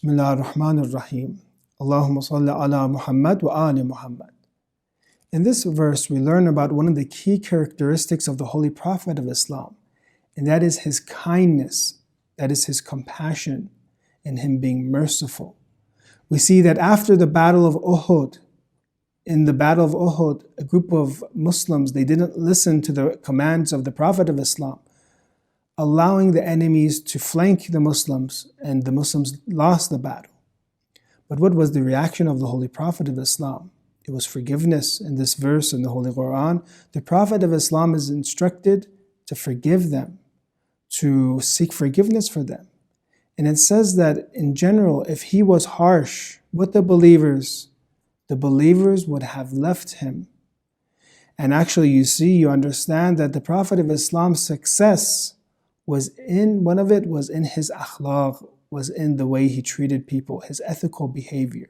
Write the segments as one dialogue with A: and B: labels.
A: Bismillah ar-Rahman ar-Rahim. Allahumma salli ala Muhammad wa ali Muhammad. In this verse, we learn about one of the key characteristics of the Holy Prophet of Islam, and that is his kindness, that is his compassion, and him being merciful. We see that after the Battle of Uhud, in the Battle of Uhud, a group of Muslims, they didn't listen to the commands of the Prophet of Islam, allowing the enemies to flank the Muslims, and the Muslims lost the battle. But what was the reaction of the Holy Prophet of Islam? It was forgiveness. In this verse in the Holy Quran, the Prophet of Islam is instructed to forgive them, to seek forgiveness for them. And it says that in general, if he was harsh with the believers would have left him. And actually you understand that the Prophet of Islam's success one of it was in his akhlaq, was in the way he treated people, his ethical behavior.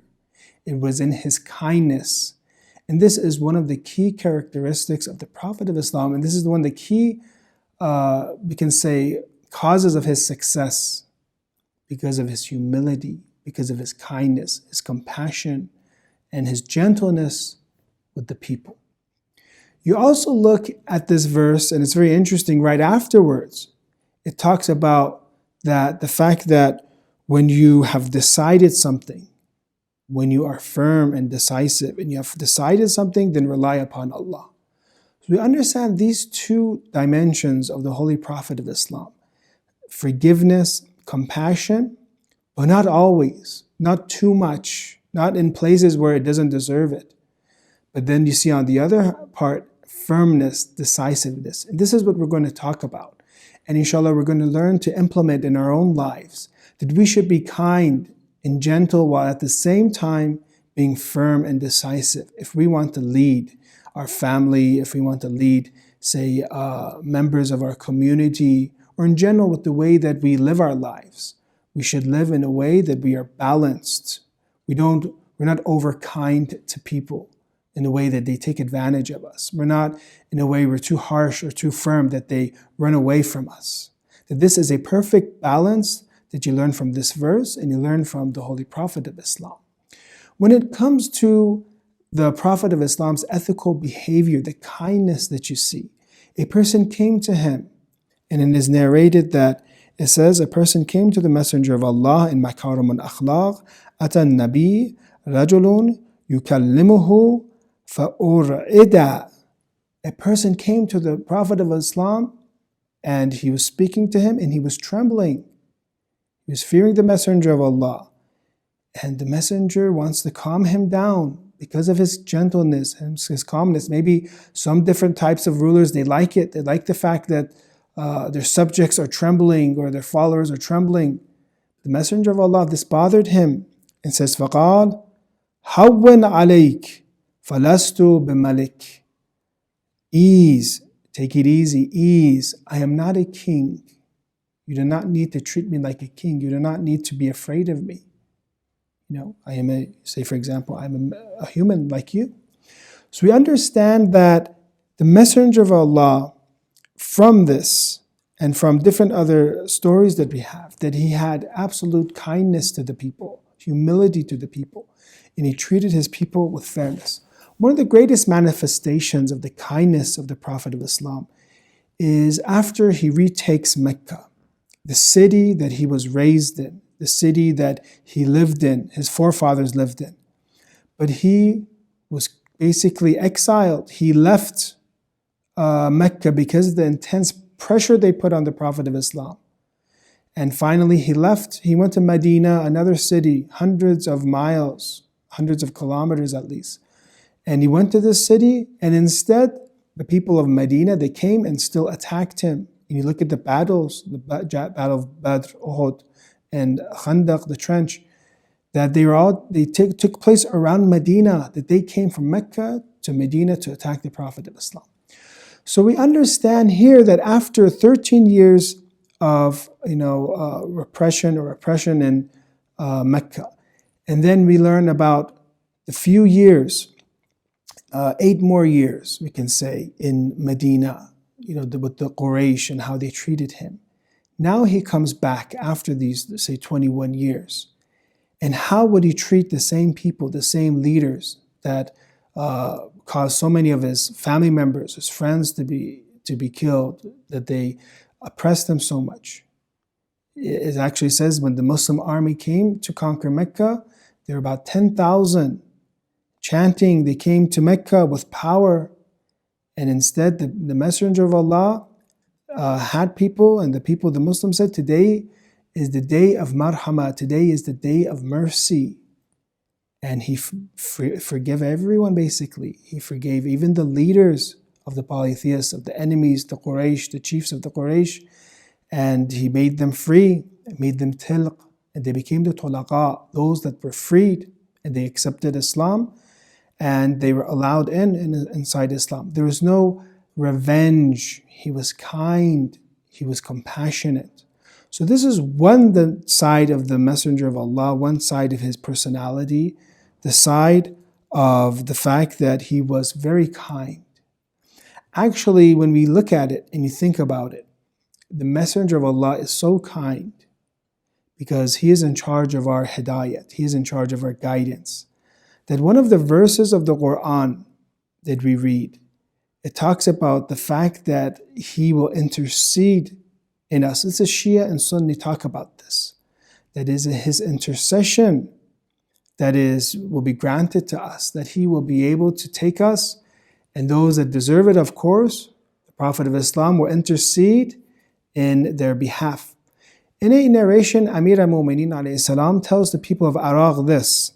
A: It was in his kindness. And this is one of the key characteristics of the Prophet of Islam. And this is one of the key, we can say, causes of his success, because of his humility, because of his kindness, his compassion, and his gentleness with the people. You also look at this verse, and it's very interesting, right afterwards, it talks about that the fact that when you have decided something, when you are firm and decisive, and you have decided something, then rely upon Allah. So we understand these two dimensions of the Holy Prophet of Islam: forgiveness, compassion, but not always, not too much, not in places where it doesn't deserve it. But then you see on the other part, firmness, decisiveness. And this is what we're going to talk about. And inshallah, we're going to learn to implement in our own lives that we should be kind and gentle while at the same time being firm and decisive. If we want to lead our family, if we want to lead, say, members of our community, or in general with the way that we live our lives, we should live in a way that we are balanced. We're not overkind to people in a way that they take advantage of us. We're not in a way we're too harsh or too firm that they run away from us. That this is a perfect balance that you learn from this verse and you learn from the Holy Prophet of Islam. When it comes to the Prophet of Islam's ethical behavior, the kindness that you see, a person came to him, and it is narrated that it says, a person came to the Messenger of Allah in Makarim al-Akhlaq, Atan Nabi, Rajulun, Yukallimuhu, Fa'ur'ida. A person came to the Prophet of Islam and he was speaking to him and he was trembling. He was fearing the Messenger of Allah. And the Messenger wants to calm him down because of his gentleness and his calmness. Maybe some different types of rulers, they like it. They like the fact that their subjects are trembling or their followers are trembling. The Messenger of Allah, this bothered him and says, فَقَالْ هَوِّنْ عَلَيْكَ فَلَسْتُ بِمَلِكٍ. Ease, take it easy, ease. I am not a king. You do not need to treat me like a king. You do not need to be afraid of me. I am say for example, I'm a human like you. So we understand that the Messenger of Allah, from this and from different other stories that we have, that he had absolute kindness to the people, humility to the people, and he treated his people with fairness. One of the greatest manifestations of the kindness of the Prophet of Islam is after he retakes Mecca, the city that he was raised in, the city that he lived in, his forefathers lived in. But he was basically exiled. He left Mecca because of the intense pressure they put on the Prophet of Islam. And finally he left. He went to Medina, another city, hundreds of miles, hundreds of kilometers at least. And he went to this city, and instead, the people of Medina, they came and still attacked him. And you look at the battles, the Battle of Badr, Uhud, and Khandaq, the trench, that they took place around Medina, that they came from Mecca to Medina to attack the Prophet of Islam. So we understand here that after 13 years of repression in Mecca, and then we learn about the few years, 8 more years, we can say, in Medina, with the Quraysh and how they treated him. Now he comes back after these, say, 21 years. And how would he treat the same people, the same leaders that caused so many of his family members, his friends to be killed, that they oppressed them so much? It actually says when the Muslim army came to conquer Mecca, there were about 10,000 chanting. They came to Mecca with power, and instead the Messenger of Allah had people, and the Muslims said, today is the day of marhama, today is the day of mercy. And he forgave everyone, basically. He forgave even the leaders of the polytheists, of the enemies, the Quraysh, the chiefs of the Quraysh, and he made them free, made them tilq, and they became the tulaqa, those that were freed, and they accepted Islam, and they were allowed inside Islam. There was no revenge. He was kind. He was compassionate. So this is one side of the Messenger of Allah, one side of his personality, the side of the fact that he was very kind. Actually, when we look at it and you think about it, the Messenger of Allah is so kind because he is in charge of our hidayat, he is in charge of our guidance, that one of the verses of the Quran that we read, it talks about the fact that he will intercede in us. This is Shia and Sunni talk about this. That is his intercession will be granted to us, that he will be able to take us, and those that deserve it, of course, the Prophet of Islam will intercede in their behalf. In a narration, Amir al-Mu'mineen alayhi salam tells the people of Iraq this.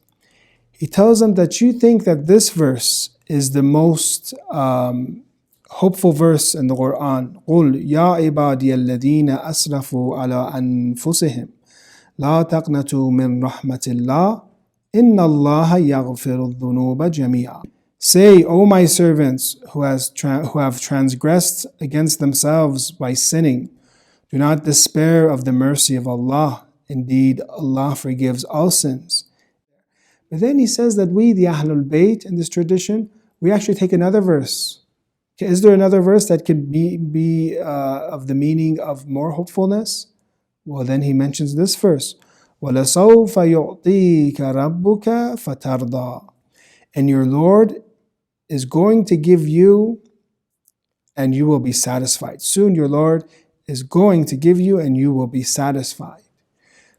A: He tells them that you think that this verse is the most hopeful verse in the Quran. قُلْ يَا عِبَادِيَ الَّذِينَ أَسْرَفُوا عَلَىٰ أَنفُسِهِمْ لَا تَقْنَطُوا مِنْ رَحْمَةِ اللَّهِ إِنَّ اللَّهَ يَغْفِرُ الذُّنُوبَ جَمِيعًا. Say, O my servants who have transgressed against themselves by sinning, do not despair of the mercy of Allah. Indeed, Allah forgives all sins. But then he says that we, the Ahlul Bayt, in this tradition, we actually take another verse. Is there another verse that could be of the meaning of more hopefulness? Well, then he mentions this verse. وَلَسَوْفَ يُعْطِيكَ رَبُّكَ فَتَرْضَى. And your Lord is going to give you, and you will be satisfied. Soon your Lord is going to give you, and you will be satisfied.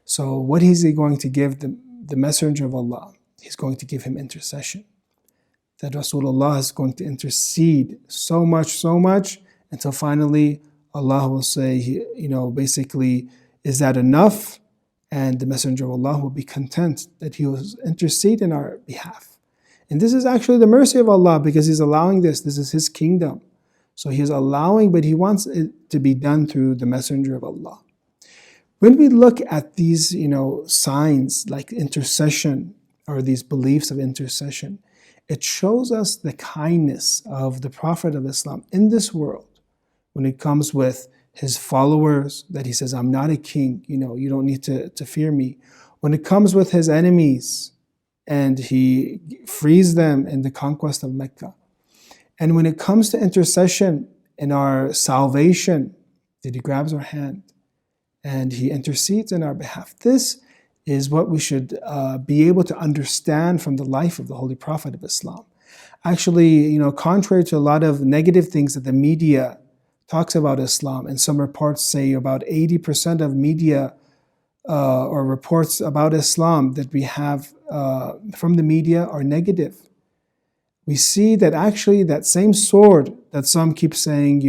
A: So what is he going to give the Messenger of Allah? He's going to give him intercession. That Rasulullah is going to intercede so much, until finally Allah will say, basically, is that enough? And the Messenger of Allah will be content that he will intercede in our behalf. And this is actually the mercy of Allah, because he's allowing this. This is his kingdom. So he is allowing, but he wants it to be done through the Messenger of Allah. When we look at these, signs like intercession, or these beliefs of intercession, it shows us the kindness of the Prophet of Islam in this world when it comes with his followers, that he says, I'm not a king, you don't need to fear me. When it comes with his enemies, and he frees them in the conquest of Mecca. And when it comes to intercession in our salvation, that he grabs our hand and he intercedes in our behalf. This is what we should be able to understand from the life of the Holy Prophet of Islam. Actually, contrary to a lot of negative things that the media talks about Islam, and some reports say about 80% of media or reports about Islam that we have from the media are negative. We see that actually that same sword that some keep saying,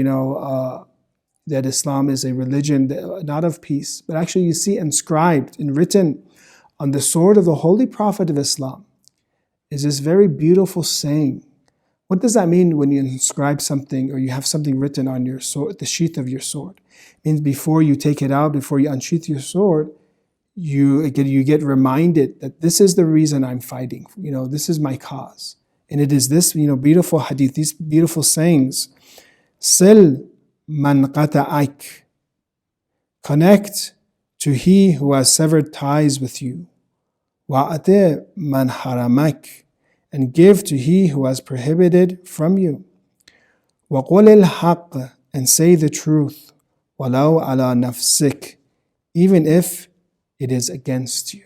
A: that Islam is a religion not of peace, but actually you see inscribed and written on the sword of the Holy Prophet of Islam is this very beautiful saying. What does that mean when you inscribe something or you have something written on your sword, the sheath of your sword? It means before you take it out, before you unsheath your sword, you get reminded that this is the reason I'm fighting. This is my cause. And it is this, beautiful hadith, these beautiful sayings. Sil man qata'ak. Connect to he who has severed ties with you. Wa'ati man haramak. And give to he who has prohibited from you. وَقُلِ الْحَقِّ. And say the truth. وَلَوْ عَلَى نَفْسِكَ. Even if it is against you.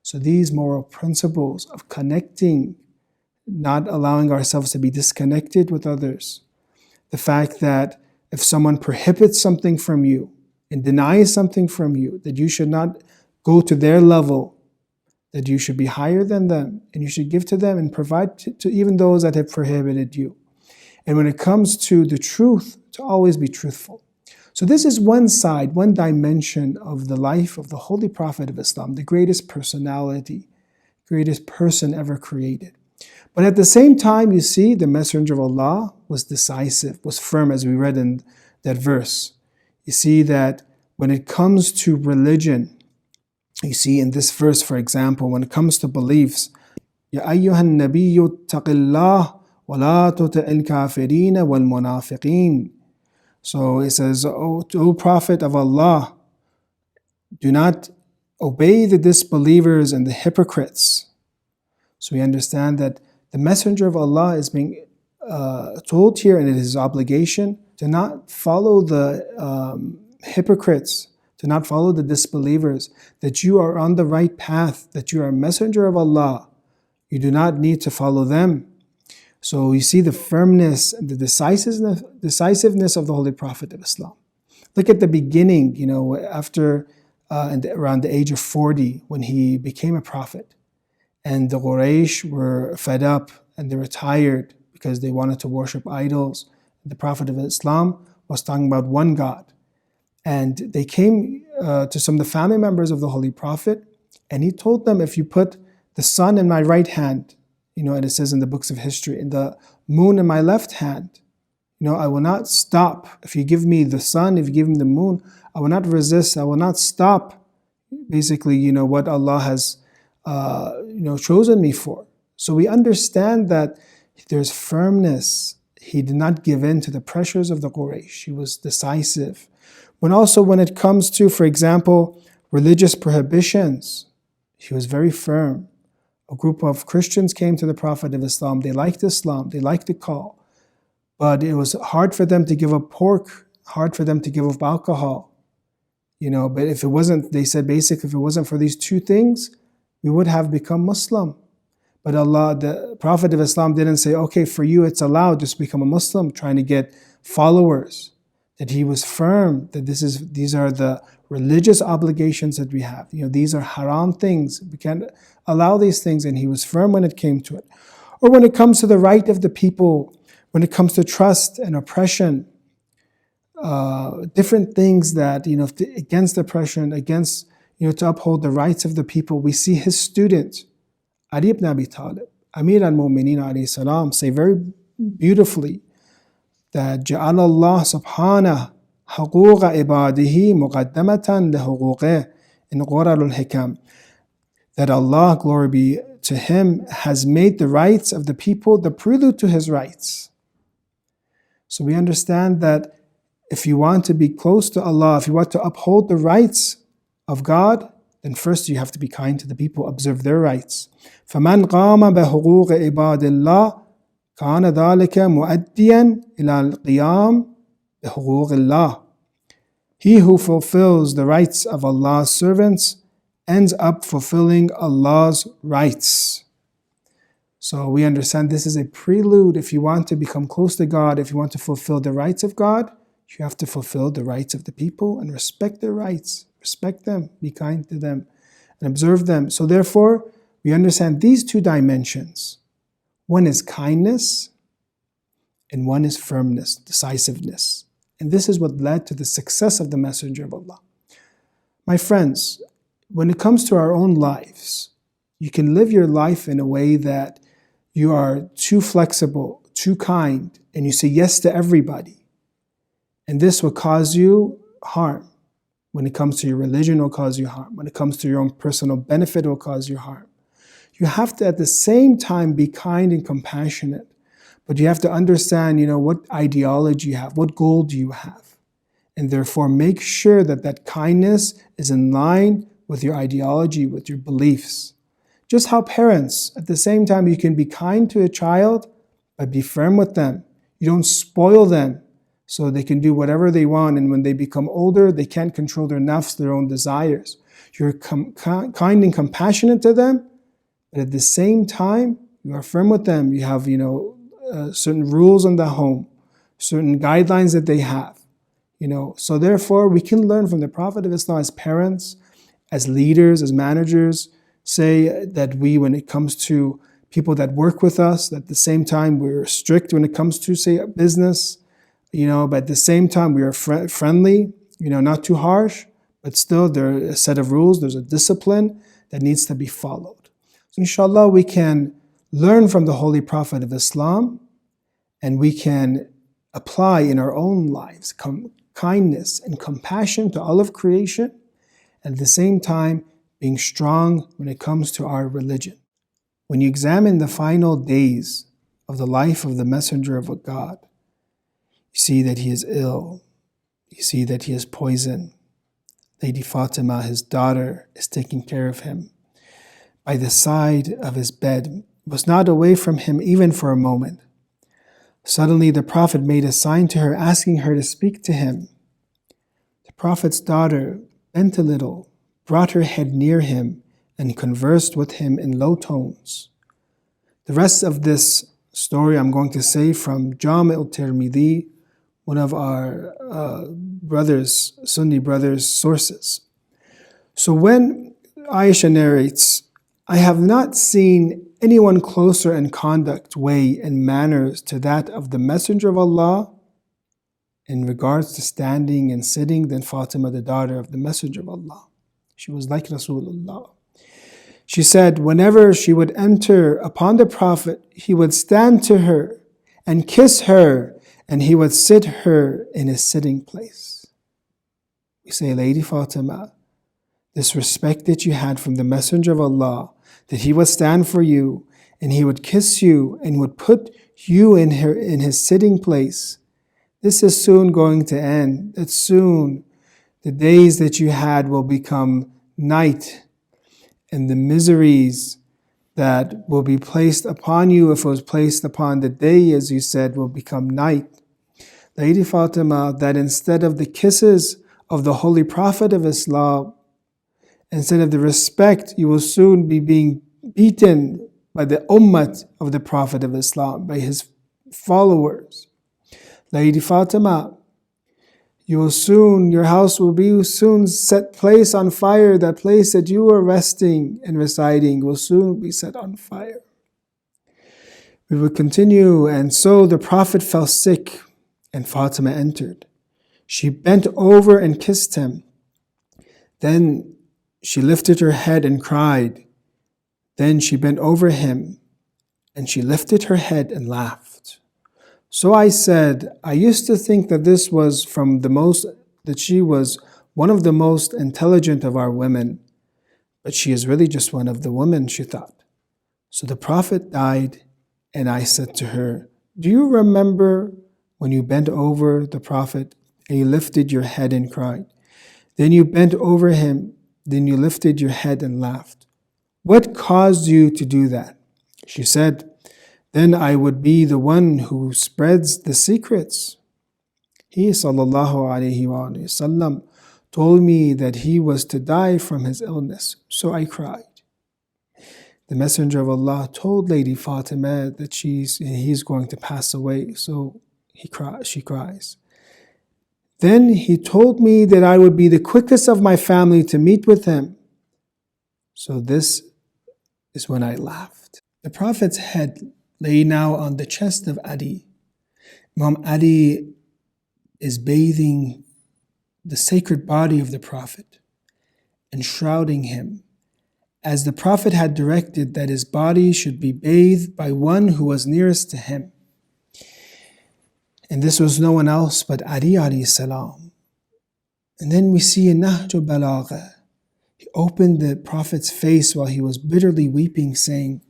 A: So these moral principles of connecting, not allowing ourselves to be disconnected with others. The fact that if someone prohibits something from you and denies something from you, that you should not go to their level, that you should be higher than them, and you should give to them and provide to even those that have prohibited you. And when it comes to the truth, to always be truthful. So this is one side, one dimension of the life of the Holy Prophet of Islam, the greatest personality, greatest person ever created. But at the same time, you see, the Messenger of Allah was decisive, was firm, as we read in that verse. You see that when it comes to religion, you see in this verse, for example, when it comes to beliefs, Ya ayyuhan nabiyyu taqillah wa la tuti'il kafirina wal munafiqeen. So it says, O Prophet of Allah, do not obey the disbelievers and the hypocrites. So we understand that the Messenger of Allah is being told here, and it is his obligation to not follow the hypocrites, to not follow the disbelievers, that you are on the right path, that you are a messenger of Allah. You do not need to follow them. So you see the firmness and the decisiveness of the Holy Prophet of Islam. Look at the beginning, after around the age of 40, when he became a prophet. And the Quraysh were fed up and they were tired because they wanted to worship idols. The Prophet of Islam was talking about one God. And they came to some of the family members of the Holy Prophet, and he told them, if you put the sun in my right hand, and it says in the books of history, and the moon in my left hand, I will not stop. If you give me the sun, if you give me the moon, I will not resist, I will not stop, basically, what Allah has, chosen me for. So we understand that there's firmness. He did not give in to the pressures of the Quraysh. He was decisive. When it comes to, for example, religious prohibitions, he was very firm. A group of Christians came to the Prophet of Islam. They liked Islam. They liked the call. But it was hard for them to give up pork, hard for them to give up alcohol. But if it wasn't, they said basically, if it wasn't for these two things, we would have become Muslim. But Allah, the Prophet of Islam didn't say, okay, for you it's allowed, just become a Muslim, trying to get followers. That he was firm, that these are the religious obligations that we have. These are haram things. We can't allow these things, and he was firm when it came to it. Or when it comes to the right of the people, when it comes to trust and oppression, different things that, against oppression, against, to uphold the rights of the people. We see his student, Ali ibn Abi Talib, Amir al-Mu'mineen alayhi salam, say very beautifully, that جعل الله سبحانه حقوق عباده مقدمة لحقوقه in قرر الحكم, that Allah, glory be to Him, has made the rights of the people the prelude to His rights. So we understand that if you want to be close to Allah, if you want to uphold the rights of God, then first you have to be kind to the people, observe their rights. فَمَنْ قَامَ بِحُقُوقِ عِبَادِ اللَّهِ كان ذلك مؤديا إلى القيام بحقوق الله. He who fulfills the rights of Allah's servants ends up fulfilling Allah's rights. So we understand this is a prelude. If you want to become close to God, if you want to fulfill the rights of God, you have to fulfill the rights of the people and respect their rights. Respect them, be kind to them, and observe them. So therefore, we understand these two dimensions. One is kindness, and one is firmness, decisiveness. And this is what led to the success of the Messenger of Allah. My friends, when it comes to our own lives, you can live your life in a way that you are too flexible, too kind, and you say yes to everybody. And this will cause you harm. When it comes to your religion, it will cause you harm. When it comes to your own personal benefit, it will cause you harm. You have to, at the same time, be kind and compassionate. But you have to understand, what ideology you have, what goal do you have? And therefore, make sure that that kindness is in line with your ideology, with your beliefs. Just how parents, at the same time, you can be kind to a child, but be firm with them. You don't spoil them so they can do whatever they want. And when they become older, they can't control their nafs, their own desires. You're kind and compassionate to them, but at the same time, you are firm with them. You have, certain rules in the home, certain guidelines that they have. So therefore, we can learn from the Prophet of Islam as parents, as leaders, as managers, say that when it comes to people that work with us, at the same time we're strict when it comes to, say, business, but at the same time we are friendly, not too harsh, but still there are a set of rules, there's a discipline that needs to be followed. So inshallah, we can learn from the Holy Prophet of Islam, and we can apply in our own lives kindness and compassion to all of creation, and at the same time being strong when it comes to our religion. When you examine the final days of the life of the Messenger of God, you see that he is ill. You see that he is poisoned. Lady Fatima, his daughter, is taking care of him. By the side of his bed, was not away from him even for a moment. Suddenly the Prophet made a sign to her, asking her to speak to him. The Prophet's daughter bent a little, brought her head near him, and conversed with him in low tones. The rest of this story I'm going to say from Jami' al-Tirmidhi, one of our Sunni brothers' sources. So when Aisha narrates, I have not seen anyone closer in conduct, way, and manners to that of the Messenger of Allah in regards to standing and sitting than Fatima, the daughter of the Messenger of Allah. She was like Rasulullah. She said, whenever she would enter upon the Prophet, he would stand to her and kiss her, and he would sit her in his sitting place. We say, Lady Fatima, this respect that you had from the Messenger of Allah, that he would stand for you, and he would kiss you, and would put you in his sitting place, this is soon going to end. That soon the days that you had will become night, and the miseries that will be placed upon you, if it was placed upon the day, as you said, will become night. Lady Fatima, that instead of the kisses of the Holy Prophet of Islam, instead of the respect, you will soon be being beaten by the ummat of the Prophet of Islam, by his followers. Lady Fatima, your house will be soon placed on fire. That place that you were resting and residing will soon be set on fire. We will continue, and so the Prophet fell sick, and Fatima entered. She bent over and kissed him. Then she lifted her head and cried. Then she bent over him, and she lifted her head and laughed. So I said, I used to think that that she was one of the most intelligent of our women, but she is really just one of the women, she thought. So the Prophet died, and I said to her, do you remember when you bent over the Prophet and you lifted your head and cried? Then you bent over him, then you lifted your head and laughed. What caused you to do that? She said, then I would be the one who spreads the secrets. He, sallallahu alayhi wa sallam, told me that he was to die from his illness, so I cried. The Messenger of Allah told Lady Fatima that he's going to pass away, so she cries. Then he told me that I would be the quickest of my family to meet with him. So this is when I laughed. The Prophet's head lay now on the chest of Ali. Imam Ali is bathing the sacred body of the Prophet and shrouding him, as the Prophet had directed that his body should be bathed by one who was nearest to him. And this was no one else but Ali alayhi salam. And then we see in Nahj Balagha, he opened the Prophet's face while he was bitterly weeping, saying,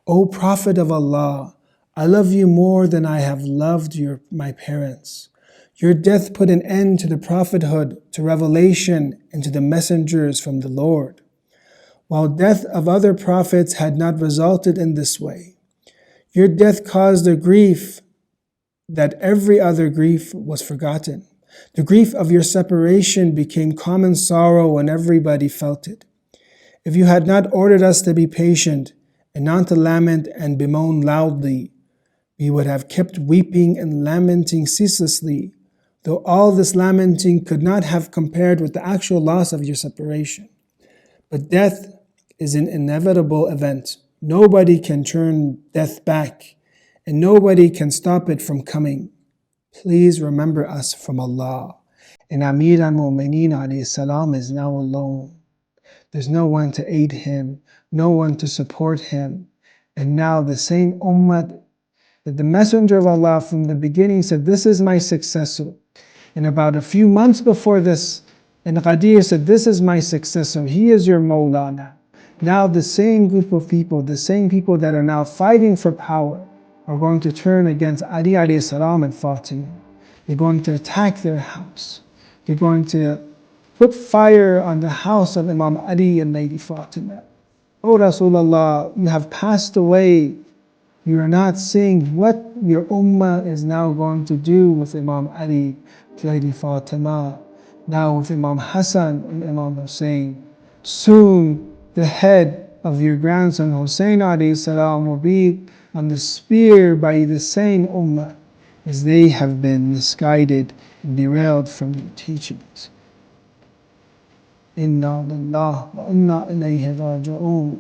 A: "O Prophet of Allah, I love you more than I have loved my parents. Your death put an end to the prophethood, to revelation, and to the messengers from the Lord, while death of other prophets had not resulted in this way. Your death caused a grief that every other grief was forgotten. The grief of your separation became common sorrow when everybody felt it. If you had not ordered us to be patient and not to lament and bemoan loudly, we would have kept weeping and lamenting ceaselessly, though all this lamenting could not have compared with the actual loss of your separation. But death is an inevitable event. Nobody can turn death back, and nobody can stop it from coming. Please remember us from Allah." And Amir al-Mu'mineen alayhi salam is now alone. There's no one to aid him, no one to support him. And now the same ummah that the Messenger of Allah from the beginning said, "This is my successor." And about a few months before this, and Ghadir said, "This is my successor, he is your Mawlana." Now the same group of people, the same people that are now fighting for power, are going to turn against Ali alayhi salam and Fatima. They're going to attack their house. They're going to put fire on the house of Imam Ali and Lady Fatima. "O Rasulullah, you have passed away. You are not seeing what your ummah is now going to do with Imam Ali, Lady Fatima, now with Imam Hassan and Imam Hussein. Soon the head of your grandson Hussein alayhi salam will be on the spear by the same ummah, as they have been misguided and derailed from your teachings. Inna lillahi wa inna ilayhi raji'un."